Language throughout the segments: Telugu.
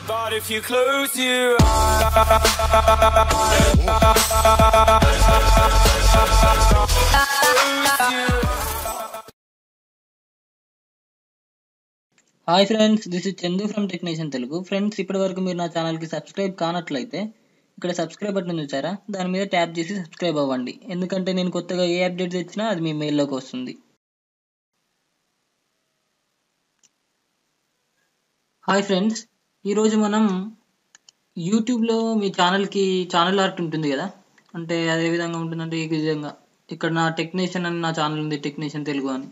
But if you close your eyes, hi friends, this is Chandu from technician Telugu. Friends, ఇప్పటి వరకు మీరు నా ఛానల్కి సబ్స్క్రైబ్ కానట్లయితే ఇక్కడ సబ్స్క్రైబ్ బటన్ చూసారా, దాని మీద ట్యాప్ చేసి సబ్స్క్రైబ్ అవ్వండి. ఎందుకంటే నేను కొత్తగా ఏ అప్డేట్స్ ఇచ్చినా అది మీ మెయిల్లోకి వస్తుంది. హాయ్ ఫ్రెండ్స్, ఈరోజు మనం యూట్యూబ్లో మీ ఛానల్ ఆర్ట్ ఉంటుంది కదా, అంటే అదే విధంగా ఉంటుందంటే ఈ విధంగా ఇక్కడ నా టెక్నీషియన్ అని నా ఛానల్ ఉంది, టెక్నీషియన్ తెలుగు అని.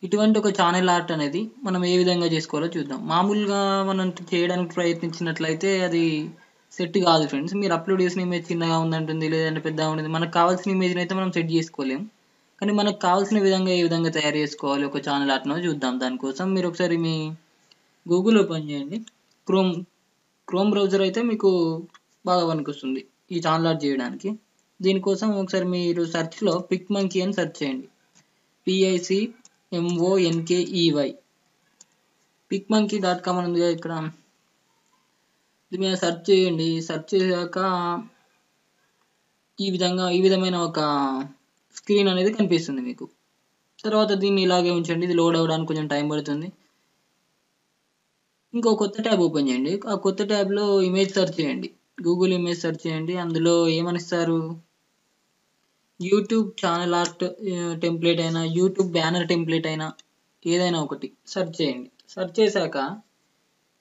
ఇటువంటి ఒక ఛానల్ ఆర్ట్ అనేది మనం ఏ విధంగా చేసుకోవాలో చూద్దాం. మామూలుగా మనం చేయడానికి ప్రయత్నించినట్లయితే అది సెట్ కాదు ఫ్రెండ్స్. మీరు అప్లోడ్ చేసిన ఇమేజ్ చిన్నగా ఉందంటుంది, లేదంటే పెద్దగా ఉంటుంది. మనకు కావాల్సిన ఇమేజ్ని అయితే మనం సెట్ చేసుకోలేం, కానీ మనకు కావాల్సిన విధంగా ఏ విధంగా తయారు చేసుకోవాలి ఒక ఛానల్ ఆర్ట్నో చూద్దాం. దానికోసం మీరు ఒకసారి మీ గూగుల్ ఓపెన్ చేయండి. క్రోమ్ బ్రౌజర్ అయితే మీకు బాగా పనికొస్తుంది ఈ ఛానల్ ఆర్ట్ చేయడానికి. దీనికోసం ఒకసారి మీరు సెర్చ్లో పిక్మంకీ అని సెర్చ్ చేయండి. PICMONKEY PicMonkey.com అని ఉంది కదా, ఇక్కడ దీని మీద సెర్చ్ చేయండి. సెర్చ్ చేశాక ఈ విధమైన ఒక స్క్రీన్ అనేది కనిపిస్తుంది మీకు. తర్వాత దీన్ని ఇలాగే ఉంచండి, ఇది లోడ్ అవ్వడానికి కొంచెం టైం పడుతుంది. ఇంకో కొత్త ట్యాబ్ ఓపెన్ చేయండి. ఆ కొత్త ట్యాబ్లో ఇమేజ్ సెర్చ్ చేయండి, గూగుల్ ఇమేజ్ సెర్చ్ చేయండి. అందులో ఏమనిస్తారు, యూట్యూబ్ ఛానల్ ఆర్ట్ టెంప్లెట్ అయినా, యూట్యూబ్ బ్యానర్ టెంప్లెట్ అయినా ఏదైనా ఒకటి సెర్చ్ చేయండి. సెర్చ్ చేశాక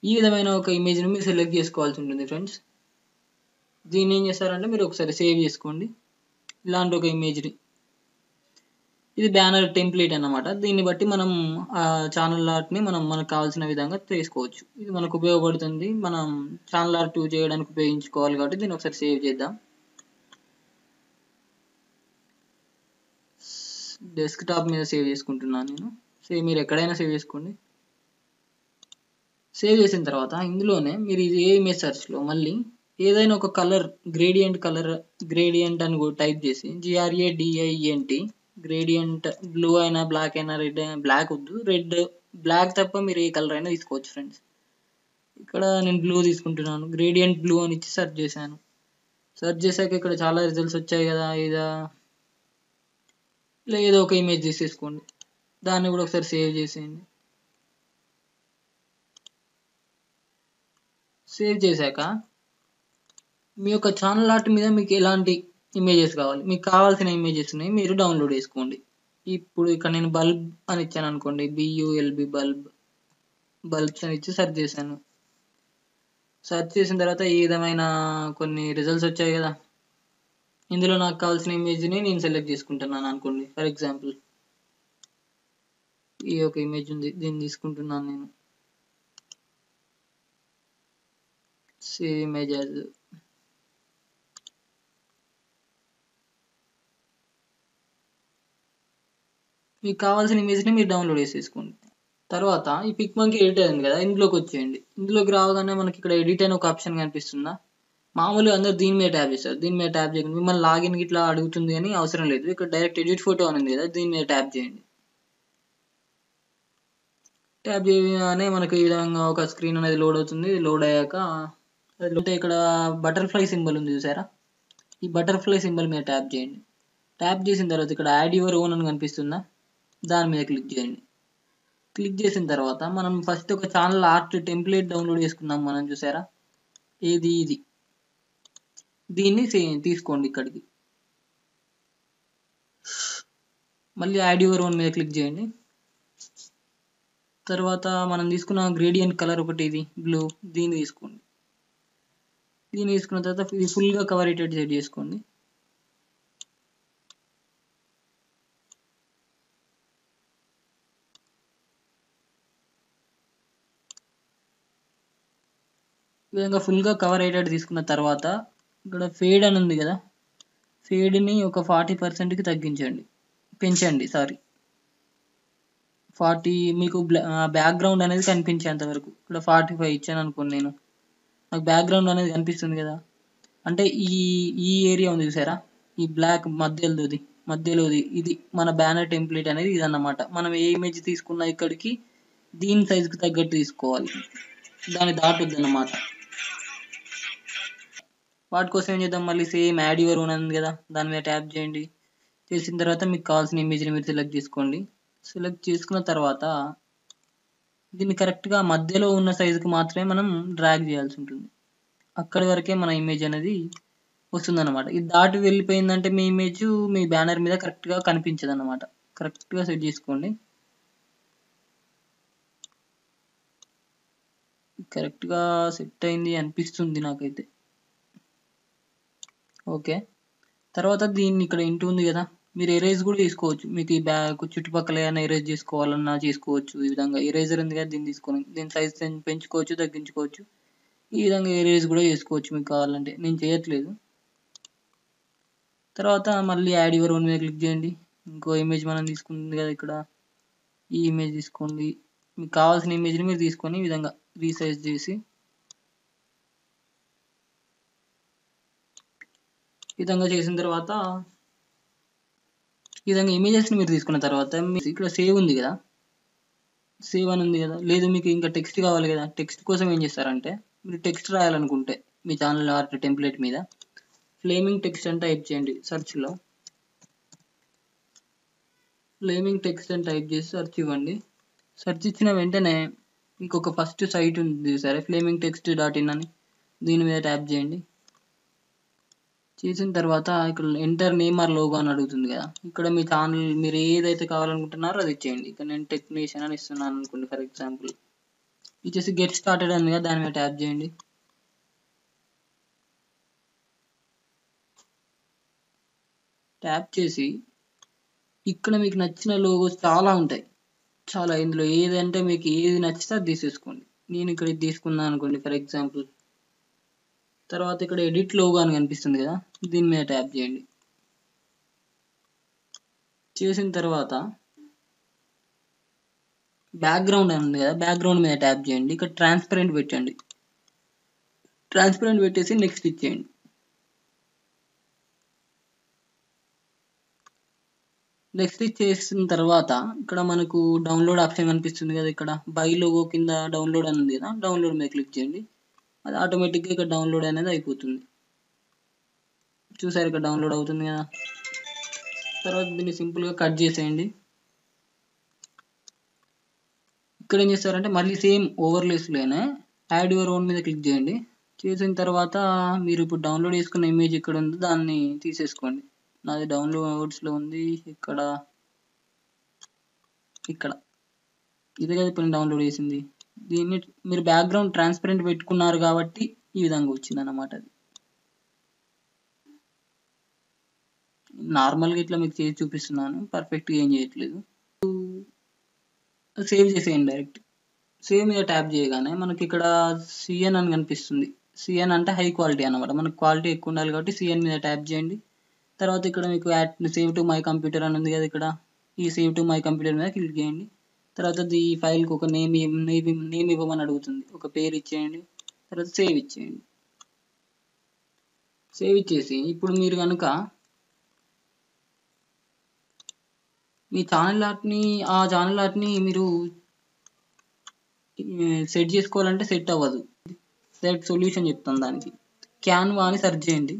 ఈ విధమైన ఒక ఇమేజ్ని మీరు సెలెక్ట్ చేసుకోవాల్సి ఉంటుంది ఫ్రెండ్స్. దీన్ని ఏం చేస్తారంటే మీరు ఒకసారి సేవ్ చేసుకోండి, ఇలాంటి ఒక ఇమేజ్ని. ఇది బ్యానర్ టెంప్లెట్ అన్నమాట. దీన్ని బట్టి మనం ఆ ఛానల్ ఆర్ట్ని మనకు కావాల్సిన విధంగా చేసుకోవచ్చు. ఇది మనకు ఉపయోగపడుతుంది, మనం ఛానల్ ఆర్ట్ చేయడానికి ఉపయోగించుకోవాలి కాబట్టి దీన్ని ఒకసారి సేవ్ చేద్దాం. డెస్క్టాప్ మీద సేవ్ చేసుకుంటున్నాను నేను. మీరు ఎక్కడైనా సేవ్ చేసుకోండి. సేవ్ చేసిన తర్వాత ఇందులోనే మీరు ఇది ఏ ఇమేజ్ సెర్చ్లో మళ్ళీ ఏదైనా ఒక కలర్ గ్రేడియంట్ అని టైప్ చేసి GRADIENT గ్రేడియంట్, బ్లూ అయినా బ్లాక్ అయినా, రెడ్ అయినా, బ్లాక్ వద్దు, బ్లాక్ తప్ప మీరు ఏ కలర్ అయినా తీసుకోవచ్చు ఫ్రెండ్స్. ఇక్కడ నేను బ్లూ తీసుకుంటున్నాను. గ్రేడియంట్ బ్లూ అని ఇచ్చి సెర్చ్ చేశాను. సెర్చ్ చేశాక ఇక్కడ చాలా రిజల్ట్స్ వచ్చాయి కదా, ఇలా ఏదో ఒక ఇమేజ్ తీసేసుకోండి. దాన్ని కూడా ఒకసారి సేవ్ చేసేయండి. సేవ్ చేశాక మీ యొక్క ఛానల్ ఆర్ట్ మీద మీకు ఎలాంటి ఇమేజెస్ కావాలి, మీకు కావాల్సిన ఇమేజెస్ని మీరు డౌన్లోడ్ చేసుకోండి. ఇప్పుడు ఇక్కడ నేను బల్బ్ అని ఇచ్చాను అనుకోండి, BULB బల్బ్స్ అని ఇచ్చి సెర్చ్ చేశాను. సెర్చ్ చేసిన తర్వాత ఈ విధమైన కొన్ని రిజల్ట్స్ వచ్చాయి కదా, ఇందులో నాకు కావాల్సిన ఇమేజ్ని నేను సెలెక్ట్ చేసుకుంటున్నాను అనుకోండి. ఫర్ ఎగ్జాంపుల్ ఈ ఒక ఇమేజ్ ఉంది, దీన్ని తీసుకుంటున్నాను నేను. Save image as. మీకు కావాల్సిన ఇమేజ్ని మీరు డౌన్లోడ్ చేసేసుకోండి. తర్వాత ఈ పిక్మంకీ ఎడిటర్ ఉంది కదా, ఇందులోకి వచ్చేయండి. ఇందులోకి రాగానే మనకి ఇక్కడ ఎడిట్ అని ఒక ఆప్షన్ కనిపిస్తుందా. మామూలుగా అందరూ దీని మీద ట్యాప్ చేస్తారు. దీని మీద ట్యాప్ చేయకుండా మిమ్మల్ని లాగిన్ ఇట్లా అడుగుతుంది అని అవసరం లేదు. ఇక్కడ డైరెక్ట్ ఎడిట్ ఫోటో అని ఉంది కదా, దీని మీద ట్యాప్ చేయండి. ట్యాప్ చేయగానే మనకి ఈ విధంగా ఒక స్క్రీన్ అనేది లోడ్ అవుతుంది. లోడ్ అయ్యాక ఇక్కడ బటర్ఫ్లై సింబల్ ఉంది చూసారా, ఈ బటర్ఫ్లై సింబల్ మీద ట్యాప్ చేయండి. ట్యాప్ చేసిన తర్వాత ఇక్కడ యాడ్ యువర్ ఓన్ అని కనిపిస్తుందా, దాని మీద క్లిక్ చేయండి. క్లిక్ చేసిన తర్వాత మనం ఫస్ట్ ఒక ఛానల్ ఆర్ట్ టెంప్లెట్ డౌన్లోడ్ చేసుకున్నాం మనం చూసారా, ఇది దీన్ని తీసుకోండి ఇక్కడికి. మళ్ళీ యాడ్ యువర్ ఓన్ మీద క్లిక్ చేయండి. తర్వాత మనం తీసుకున్న గ్రేడియంట్ కలర్ ఒకటి, ఇది బ్లూ, దీన్ని తీసుకోండి. దీన్ని తీసుకున్న తర్వాత ఇది ఫుల్గా కవర్ అయ్యేటట్టు సెట్ చేసుకోండి. ఈ విధంగా ఫుల్గా కవర్ అయ్యేటట్టు తీసుకున్న తర్వాత ఇక్కడ ఫేడ్ అని ఉంది కదా, ఫేడ్ని ఒక 40%కి పెంచండి. 40, మీకు బ్యాక్గ్రౌండ్ అనేది కనిపించేంత వరకు. ఇక్కడ 45 ఇచ్చాను అనుకోండి నేను. నాకు బ్యాక్గ్రౌండ్ అనేది కనిపిస్తుంది కదా, అంటే ఈ ఏరియా ఉంది చూసారా, ఈ బ్లాక్ మధ్యలోది ఇది మన బ్యానర్ టెంప్లెట్ అనేది ఇదన్నమాట. మనం ఏ ఇమేజ్ తీసుకున్నా ఇక్కడికి దీని సైజుకి తగ్గట్టు తీసుకోవాలి, దాన్ని దాటొద్దు అన్నమాట. వాటి కోసం ఏం చేద్దాం, మళ్ళీ సేమ్ యాడ్ యువర్ ఓన్ ఉంది కదా, దాని మీద ట్యాప్ చేయండి. చేసిన తర్వాత మీకు కావాల్సిన ఇమేజ్ని మీరు సెలెక్ట్ చేసుకోండి. సెలెక్ట్ చేసుకున్న తర్వాత దీన్ని కరెక్ట్గా మధ్యలో ఉన్న సైజుకి మాత్రమే మనం డ్రాగ్ చేయాల్సి ఉంటుంది. అక్కడి వరకే మన ఇమేజ్ అనేది వస్తుంది అనమాట. ఇది దాటి వెళ్ళిపోయిందంటే మీ ఇమేజ్ మీ బ్యానర్ మీద కరెక్ట్గా కనిపించదు అనమాట. కరెక్ట్గా సెట్ చేసుకోండి. కరెక్ట్గా సెట్ అయింది అనిపిస్తుంది నాకైతే. ఓకే, తర్వాత దీన్ని ఇక్కడ ఇంటూ ఉంది కదా, మీరు ఎరేజ్ కూడా చేసుకోవచ్చు. మీకు ఈ బ్యాగ్ చుట్టుపక్కల ఏమైనా ఎరేజ్ చేసుకోవాలన్నా చేసుకోవచ్చు. ఈ విధంగా ఎరేజర్ ఉంది కదా, దీన్ని తీసుకొని దీని సైజ్ పెంచుకోవచ్చు, తగ్గించుకోవచ్చు. ఈ విధంగా ఎరేజ్ కూడా చేసుకోవచ్చు మీకు కావాలంటే. నేను చేయట్లేదు. తర్వాత మళ్ళీ యాడ్ యువర్ ఓన్ మీద క్లిక్ చేయండి. ఇంకో ఇమేజ్ మనం తీసుకుంది కదా ఇక్కడ, ఈ ఇమేజ్ తీసుకోండి. మీకు కావాల్సిన ఇమేజ్ని మీరు తీసుకొని ఈ విధంగా రీసైజ్ చేసి ఈ విధంగా చేసిన తర్వాత ఈ విధంగా ఇమేజెస్ని మీరు తీసుకున్న తర్వాత మీకు ఇక్కడ సేవ్ ఉంది కదా, సేవ్ అని ఉంది కదా, లేదు మీకు ఇంకా టెక్స్ట్ కావాలి కదా, టెక్స్ట్ కోసం ఏం చేస్తారంటే మీరు టెక్స్ట్ రాయాలనుకుంటే మీ ఛానల్ ఆర్ట్ టెంప్లెట్ మీద ఫ్లేమింగ్ టెక్స్ట్ అని టైప్ చేయండి. సెర్చ్లో ఫ్లేమింగ్ టెక్స్ట్ అని టైప్ చేసి సెర్చ్ ఇవ్వండి. సెర్చ్ ఇచ్చిన వెంటనే మీకు ఒక ఫస్ట్ సైట్ ఉంది సరే, ఫ్లేమింగ్ టెక్స్ట్ .in అని, దీని మీద ట్యాప్ చేయండి. చేసిన తర్వాత ఇక్కడ ఎంటర్ నేమ్ ఆర్ లోగో అని అడుగుతుంది కదా, ఇక్కడ మీ ఛానల్ మీరు ఏదైతే కావాలనుకుంటున్నారో అది ఇచ్చేయండి. ఇక్కడ నేను టెక్నీషియన్ అని ఇస్తున్నాను అనుకోండి ఫర్ ఎగ్జాంపుల్. ఇచ్చేసి గెట్ స్టార్టెడ్ అని కదా, దాని మీద ట్యాప్ చేయండి. ట్యాప్ చేసి ఇక్కడ మీకు నచ్చిన లోగోస్ చాలా ఉంటాయి, చాలా. ఇందులో ఏదంటే మీకు ఏది నచ్చితే అది తీసేసుకోండి. నేను ఇక్కడ ఇది తీసుకున్నాను అనుకోండి ఫర్ ఎగ్జాంపుల్. తర్వాత ఇక్కడ ఎడిట్ లోగో అని కనిపిస్తుంది కదా, దీని మీద ట్యాప్ చేయండి. చేసిన తర్వాత బ్యాక్గ్రౌండ్ అని ఉంది కదా, బ్యాక్గ్రౌండ్ మీద ట్యాప్ చేయండి. ఇక్కడ ట్రాన్స్పరెంట్ పెట్టండి. ట్రాన్స్పరెంట్ పెట్టేసి నెక్స్ట్ ఇచ్చేయండి. నెక్స్ట్ ఇచ్చేసిన తర్వాత ఇక్కడ మనకు డౌన్లోడ్ ఆప్షన్ కనిపిస్తుంది కదా, ఇక్కడ బై లోగో కింద డౌన్లోడ్ అని ఉంది కదా, డౌన్లోడ్ మీద క్లిక్ చేయండి. అది ఆటోమేటిక్గా ఇక్కడ డౌన్లోడ్ అనేది అయిపోతుంది. చూసారు ఇక్కడ డౌన్లోడ్ అవుతుంది కదా. తర్వాత దీన్ని సింపుల్గా కట్ చేసేయండి. ఇక్కడ ఏం చేస్తారంటే మళ్ళీ సేమ్ ఓవర్లేస్లోనే యాడ్ యువర్ ఓన్ మీద క్లిక్ చేయండి. చేసిన తర్వాత మీరు ఇప్పుడు డౌన్లోడ్ చేసుకున్న ఇమేజ్ ఇక్కడ ఉంది, దాన్ని తీసేసుకోండి. నాది డౌన్లోడ్స్లో ఉంది, ఇక్కడ ఇది కదా ఇప్పుడు డౌన్లోడ్ చేసింది. దీన్ని మీరు బ్యాక్గ్రౌండ్ ట్రాన్స్పరెంట్ పెట్టుకున్నారు కాబట్టి ఈ విధంగా వచ్చింది అన్నమాట. అది నార్మల్గా ఇట్లా మీకు చేసి చూపిస్తున్నాను, పర్ఫెక్ట్గా ఏం చేయట్లేదు. సేవ్ చేసేయండి డైరెక్ట్. సేవ్ మీద ట్యాప్ చేయగానే మనకి ఇక్కడ సిఎన్ అని కనిపిస్తుంది. సిఎన్ అంటే హై క్వాలిటీ అనమాట, మనకు క్వాలిటీ ఎక్కువ ఉండాలి కాబట్టి సిఎన్ మీద ట్యాప్ చేయండి. తర్వాత ఇక్కడ మీకు సేవ్ టు మై కంప్యూటర్ అని ఉంది కదా, ఇక్కడ ఈ సేవ్ టు మై కంప్యూటర్ మీద క్లిక్ చేయండి. తర్వాత ఈ ఫైల్కి ఒక నేమ్ ఇవ్వమని అడుగుతుంది, ఒక పేరు ఇచ్చేయండి. తర్వాత సేవ్ ఇచ్చేయండి. సేవ్ ఇచ్చేసి ఇప్పుడు మీరు కనుక మీ ఛానల్ ఆర్ట్ని మీరు సెట్ చేసుకోవాలంటే సెట్ అవ్వదు. డైరెక్ట్ సొల్యూషన్ చెప్తాను దానికి. క్యాన్వా అని సెర్చ్ చేయండి.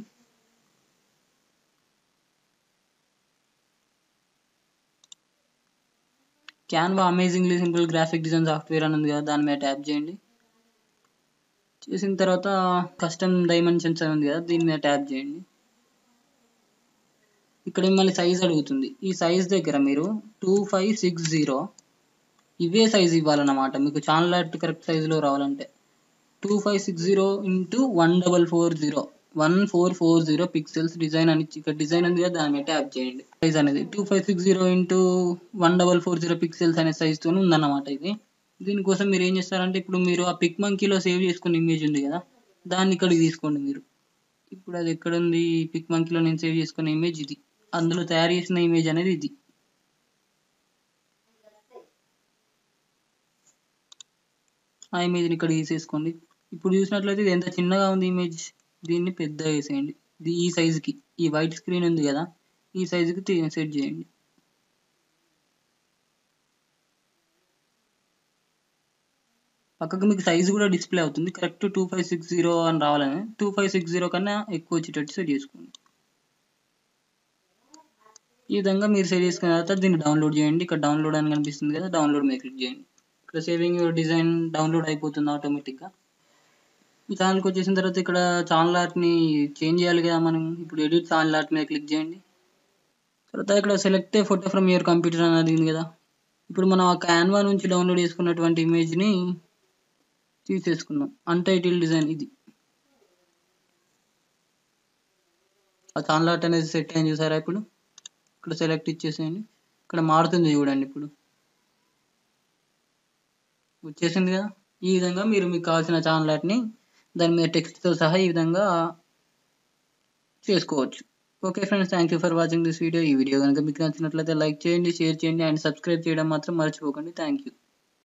Canva amazingly simple graphic design software అని ఉంది కదా, దాని మీద ట్యాప్ చేయండి. చేసిన తర్వాత కస్టమ్ డైమెన్షన్స్ అని ఉంది కదా, దీని మీద ట్యాప్ చేయండి. ఇక్కడ మిమ్మల్ని సైజ్ అడుగుతుంది. ఈ సైజ్ దగ్గర మీరు 2560 ఇవే సైజ్ ఇవ్వాలన్నమాట. మీకు ఛానల్ ఆర్ట్ కరెక్ట్ సైజులో రావాలంటే 2560 × 1440 పిక్సెల్స్ డిజైన్ అని ఇక్కడ డిజైన్ ఉంది కదా, దాని మీద ట్యాప్ చేయండి. సైజ్ అనేది 2560 × 1440 పిక్సెల్స్ అనే సైజ్తో ఉందన్నమాట ఇది. దీనికోసం మీరు ఏం చేస్తారంటే ఇప్పుడు మీరు ఆ పిక్ మంకీలో సేవ్ చేసుకున్న ఇమేజ్ ఉంది కదా, దాన్ని ఇక్కడికి తీసుకోండి మీరు. ఇప్పుడు అది ఎక్కడ ఉంది, పిక్ మంకీలో నేను సేవ్ చేసుకున్న ఇమేజ్ ఇది, అందులో తయారు చేసిన ఇమేజ్ అనేది ఇది. ఆ ఇమేజ్ని ఇక్కడ తీసేసుకోండి. ఇప్పుడు చూసినట్లయితే ఇది ఎంత చిన్నగా ఉంది ఇమేజ్, దీన్ని పెద్దగా వేసేయండి. ఈ సైజుకి, ఈ వైట్ స్క్రీన్ ఉంది కదా, ఈ సైజుకి సెట్ చేయండి. పక్కకు మీకు సైజు కూడా డిస్ప్లే అవుతుంది. కరెక్ట్ 2560 అని రావాలని 2560 కన్నా ఎక్కువ వచ్చేటట్టు సెట్ చేసుకోండి. ఈ విధంగా మీరు సెట్ చేసుకున్న తర్వాత దీన్ని డౌన్లోడ్ చేయండి. ఇక్కడ డౌన్లోడ్ అని కనిపిస్తుంది కదా, డౌన్లోడ్ మీద క్లిక్ చేయండి. ఇక్కడ సేవింగ్ యువర్ డిజైన్ డౌన్లోడ్ అయిపోతుంది ఆటోమేటిక్గా. ఈ ఛానల్కి వచ్చేసిన తర్వాత ఇక్కడ ఛానల్ ఆర్ట్ని చేంజ్ చేయాలి కదా మనం. ఇప్పుడు ఎడిట్ ఛానల్ ఆర్ట్ మీద క్లిక్ చేయండి. తర్వాత ఇక్కడ select A photo from your computer అని అడిగింది కదా. ఇప్పుడు మనం ఆ క్యాన్వా నుంచి డౌన్లోడ్ చేసుకున్నటువంటి ఇమేజ్ని తీసేసుకుందాం. అన్టైటిల్ డిజైన్ ఇది. ఆ ఛానల్ ఆర్ట్ అనేది సెట్ అయింది చూసారా. ఇప్పుడు ఇక్కడ సెలెక్ట్ ఇచ్చేసేయండి. ఇక్కడ మారుతుంది చూడండి, ఇప్పుడు వచ్చేసింది కదా. ఈ విధంగా మీరు మీకు కావాల్సిన ఛానల్ ఆర్ట్ని దాని మీద టెక్స్ట్తో సహా ఈ విధంగా చేసుకోవచ్చు. Okay friends, thank you for watching this video. ఈ వీడియో కనుక మీకు నచ్చినట్లయితే లైక్ చేయండి, షేర్ చేయండి అండ్ సబ్స్క్రైబ్ చేయడం మాత్రం మర్చిపోకండి. Thank you.